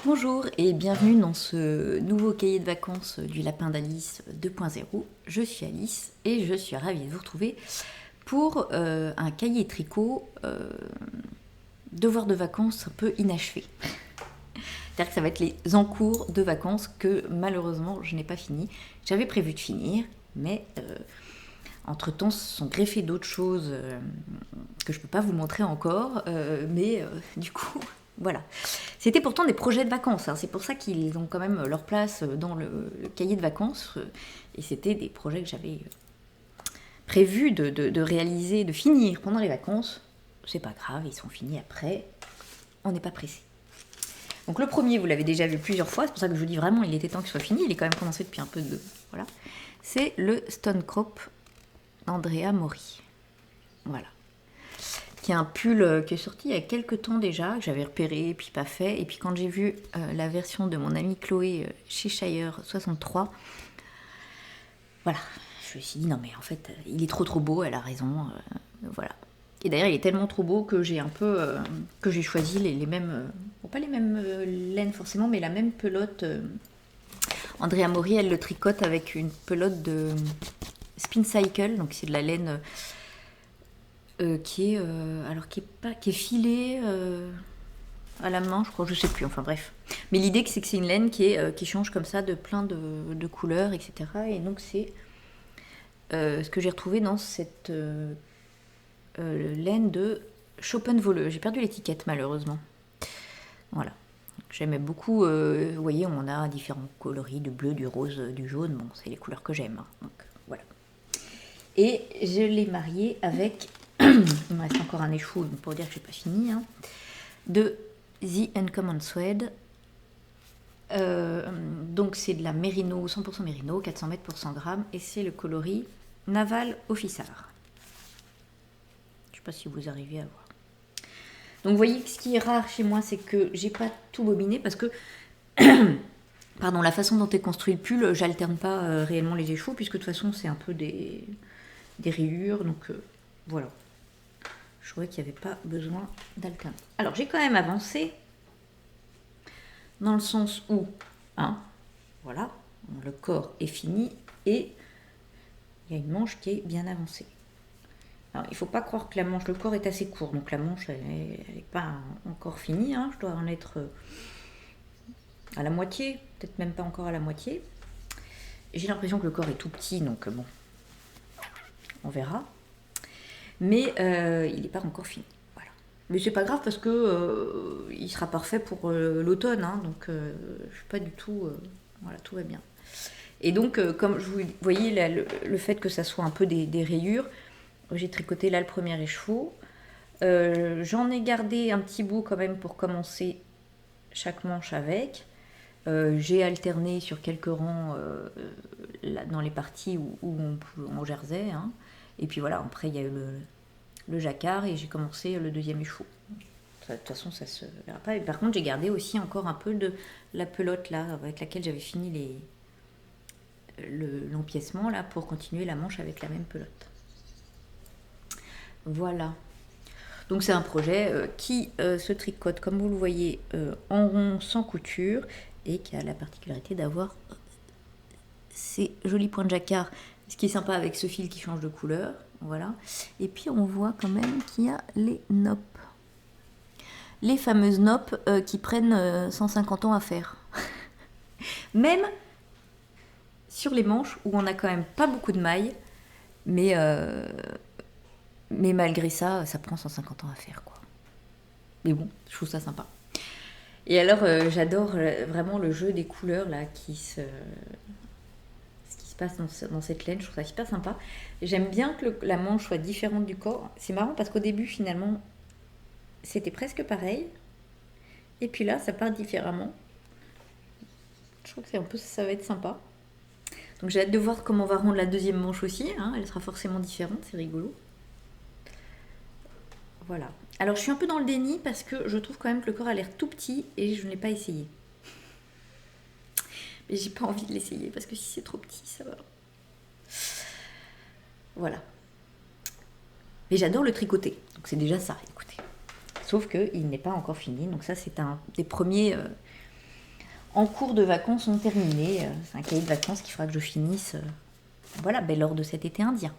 Bonjour et bienvenue dans ce nouveau cahier de vacances du Lapin d'Alice 2.0. Je suis Alice et je suis ravie de vous retrouver pour un cahier tricot devoir de vacances un peu inachevé. C'est-à-dire que ça va être les encours de vacances que malheureusement je n'ai pas fini. J'avais prévu de finir, mais entre-temps se sont greffées d'autres choses que je ne peux pas vous montrer encore, mais du coup... Voilà. C'était pourtant des projets de vacances, hein. C'est pour ça qu'ils ont quand même leur place dans le cahier de vacances. Et c'était des projets que j'avais prévu de réaliser, de finir pendant les vacances. C'est pas grave, ils sont finis après. On n'est pas pressé. Donc le premier, vous l'avez déjà vu plusieurs fois, c'est pour ça que je vous dis vraiment, il était temps qu'il soit fini. Il est quand même commencé depuis un peu de... Voilà. C'est le Stone Crop d'Andrea Mori. Voilà. Qui est un pull qui est sorti il y a quelques temps déjà, que j'avais repéré, puis pas fait. Et puis quand j'ai vu la version de mon amie Chloé chez Shire 63, voilà, je me suis dit non mais en fait il est trop beau, elle a raison, voilà. Et d'ailleurs il est tellement trop beau que j'ai un peu, que j'ai choisi les mêmes, bon pas les mêmes laines forcément, mais la même pelote. Andrea Mori elle le tricote avec une pelote de Spin Cycle, donc c'est de la laine... qui est filée à la main, je crois, je sais plus, enfin bref. Mais l'idée c'est que c'est une laine qui change comme ça de plein de couleurs, etc. Et donc c'est ce que j'ai retrouvé dans cette laine de Schopenvoleux. J'ai perdu l'étiquette malheureusement. Voilà. J'aimais beaucoup, vous voyez, on a différents coloris, du bleu, du rose, du jaune, bon, c'est les couleurs que j'aime. Hein. Donc voilà. Et je l'ai mariée avec... Il me reste encore un échou pour dire que j'ai pas fini. Hein, de The Uncommon Suede. Donc c'est de la Merino, 100% Merino, 400 mètres pour 100 grammes. Et c'est le coloris Naval Officer. Je sais pas si vous arrivez à voir. Donc vous voyez que ce qui est rare chez moi, c'est que j'ai pas tout bobiné parce que... Pardon, la façon dont est construit le pull, j'alterne pas réellement les échos puisque de toute façon c'est un peu des rayures. Donc voilà. Je trouvais qu'il n'y avait pas besoin d'alterner. Alors, j'ai quand même avancé dans le sens où, hein, voilà, le corps est fini et il y a une manche qui est bien avancée. Alors, il ne faut pas croire que le corps est assez court, donc la manche, elle n'est pas encore finie. Hein, je dois en être à la moitié, peut-être même pas encore à la moitié. J'ai l'impression que le corps est tout petit, donc bon, on verra. Mais il n'est pas encore fini. Voilà. Mais c'est pas grave parce que il sera parfait pour l'automne, hein, donc je suis pas du tout... voilà, tout va bien. Et donc, comme vous voyez, là, le fait que ça soit un peu des rayures, j'ai tricoté là le premier écheveau. J'en ai gardé un petit bout quand même pour commencer chaque manche avec. J'ai alterné sur quelques rangs là, dans les parties où on jersait. Hein. Et puis voilà, après il y a eu le jacquard et j'ai commencé le deuxième écheveau. De toute façon, ça se verra pas. Et par contre, j'ai gardé aussi encore un peu de la pelote là, avec laquelle j'avais fini l'empiècement là, pour continuer la manche avec la même pelote. Voilà. Donc c'est un projet qui se tricote, comme vous le voyez, en rond sans couture et qui a la particularité d'avoir ces jolis points de jacquard. Ce qui est sympa avec ce fil qui change de couleur. Voilà. Et puis on voit quand même qu'il y a les noppes. Les fameuses noppes qui prennent 150 ans à faire. Même sur les manches où on n'a quand même pas beaucoup de mailles, mais malgré ça, ça prend 150 ans à faire, quoi. Mais bon, je trouve ça sympa. Et alors, j'adore vraiment le jeu des couleurs là ce qui se passe dans cette laine. Je trouve ça super sympa. J'aime bien que la manche soit différente du corps. C'est marrant parce qu'au début, finalement, c'était presque pareil. Et puis là, ça part différemment. Je trouve que c'est un peu, ça va être sympa. Donc j'ai hâte de voir comment on va rendre la deuxième manche aussi. Hein. Elle sera forcément différente, c'est rigolo. Voilà. Alors je suis un peu dans le déni parce que je trouve quand même que le corps a l'air tout petit et je ne l'ai pas essayé. Mais j'ai pas envie de l'essayer parce que si c'est trop petit, ça va. Voilà. Mais j'adore le tricoter, donc c'est déjà ça, écoutez. Sauf qu'il n'est pas encore fini, donc ça c'est un des premiers en cours de vacances sont terminés. C'est un cahier de vacances qu'il faudra que je finisse voilà, lors de cet été indien.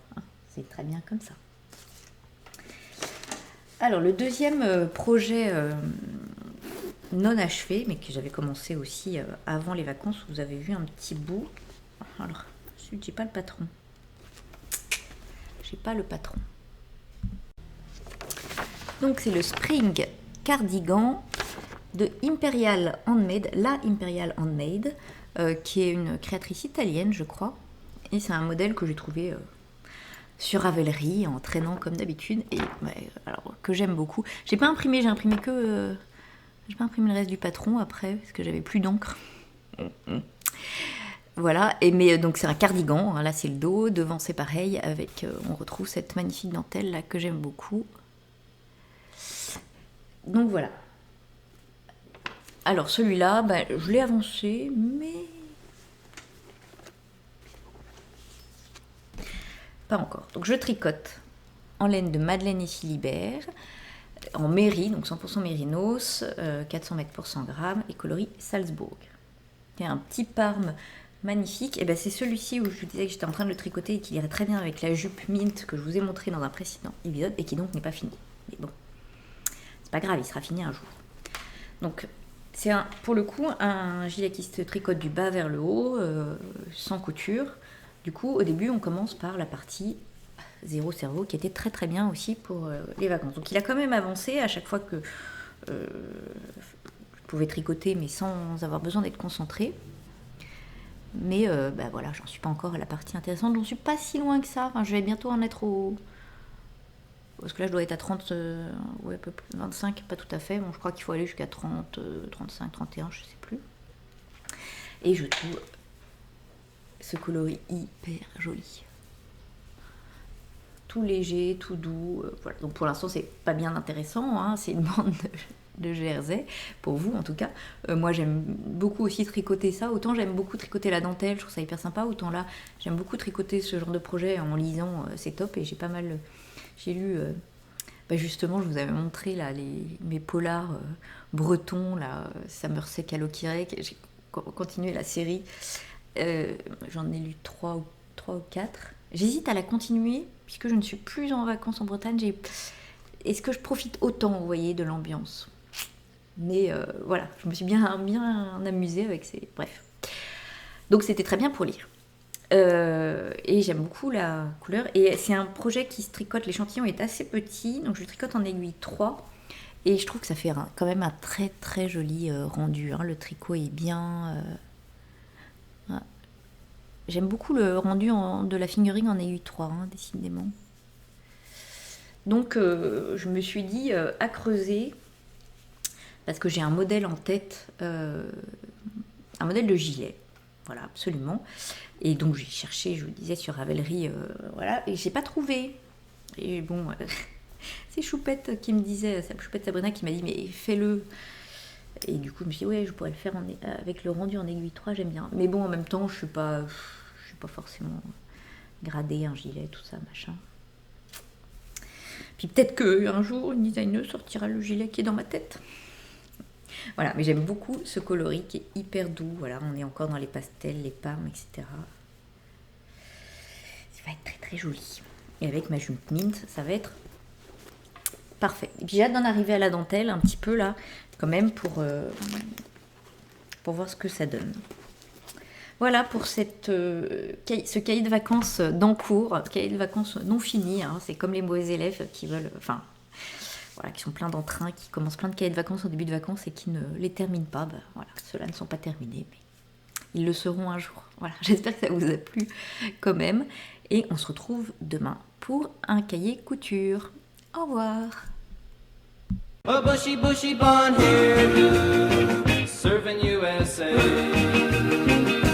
C'est très bien comme ça. Alors, le deuxième projet non achevé, mais que j'avais commencé aussi avant les vacances, vous avez vu un petit bout. Alors, j'ai pas le patron. J'ai pas le patron. Donc, c'est le Spring Cardigan de Imperial Handmade, la Imperial Handmade, qui est une créatrice italienne, je crois. Et c'est un modèle que j'ai trouvé sur Ravelry en traînant comme d'habitude, et alors que j'aime beaucoup. J'ai pas imprimé, j'ai imprimé le reste du patron après parce que j'avais plus d'encre. Voilà, mais donc c'est un cardigan, hein, là c'est le dos, devant c'est pareil, avec on retrouve cette magnifique dentelle là que j'aime beaucoup. Donc voilà. Alors celui-là, je l'ai avancé, mais pas encore. Donc je tricote en laine de Madeleine et Philibert, en méri, donc 100% mérinos, 400 mètres pour 100 grammes, et coloris Salzbourg. Il y a un petit parme magnifique, et c'est celui-ci où je vous disais que j'étais en train de le tricoter et qu'il irait très bien avec la jupe mint que je vous ai montré dans un précédent épisode, et qui donc n'est pas fini. Mais bon, c'est pas grave, il sera fini un jour. Donc c'est pour le coup un gilet qui se tricote du bas vers le haut, sans couture. Du coup, au début, on commence par la partie zéro cerveau, qui était très très bien aussi pour les vacances. Donc il a quand même avancé à chaque fois que je pouvais tricoter, mais sans avoir besoin d'être concentrée. Mais voilà, j'en suis pas encore à la partie intéressante, j'en suis pas si loin que ça. Enfin, je vais bientôt en être au... Parce que là, je dois être à 30, ouais, peu plus, 25, pas tout à fait. Bon, je crois qu'il faut aller jusqu'à 30, 35, 31, je sais plus. Et je trouve ce coloris hyper joli. Tout léger, tout doux. Voilà. Donc pour l'instant, c'est pas bien intéressant. Hein. C'est une bande de jersey, pour vous en tout cas. Moi, j'aime beaucoup aussi tricoter ça. Autant j'aime beaucoup tricoter la dentelle, je trouve ça hyper sympa. Autant là, j'aime beaucoup tricoter ce genre de projet en lisant. C'est top. Et j'ai pas mal... J'ai lu... justement, je vous avais montré là, mes polars bretons, là, Somerset Kalokirek. J'ai continué la série. J'en ai lu 3 ou 4. J'hésite à la continuer, puisque je ne suis plus en vacances en Bretagne. Est-ce que je profite autant, vous voyez, de l'ambiance? Mais voilà, je me suis bien amusée avec ces... Bref. Donc c'était très bien pour lire. Et j'aime beaucoup la couleur. Et c'est un projet qui se tricote, l'échantillon est assez petit, donc je le tricote en aiguille 3. Et je trouve que ça fait quand même un très très joli rendu. Hein. Le tricot est bien... Voilà. J'aime beaucoup le rendu de la fingering en aiguille 3, hein, décidément. Donc je me suis dit à creuser, parce que j'ai un modèle en tête, un modèle de gilet. Voilà, absolument. Et donc j'ai cherché, je vous disais, sur Ravelry, voilà, et j'ai pas trouvé. Et bon, c'est Choupette qui me disait, Choupette Sabrina qui m'a dit, mais fais-le. Et du coup, je me suis dit, ouais, je pourrais le faire avec le rendu en aiguille 3, j'aime bien. Mais bon, en même temps, je suis pas forcément gradée, un gilet, tout ça, machin. Puis peut-être qu'un jour, une designer sortira le gilet qui est dans ma tête. Voilà, mais j'aime beaucoup ce coloris qui est hyper doux. Voilà, on est encore dans les pastels, les parmes, etc. Ça va être très très joli. Et avec ma jupe mint, ça va être parfait. Et puis j'ai hâte d'en arriver à la dentelle un petit peu là, quand même, pour voir ce que ça donne. Voilà pour ce cahier de vacances d'encours, cahier de vacances non fini. Hein. C'est comme les mauvais élèves qui veulent... Enfin, voilà, qui sont pleins d'entrain, qui commencent plein de cahiers de vacances au début de vacances et qui ne les terminent pas. Voilà, ceux-là ne sont pas terminés, mais ils le seront un jour. Voilà, j'espère que ça vous a plu quand même. Et on se retrouve demain pour un cahier couture. Au revoir. A bushy, bushy blonde hairdo, serving USA.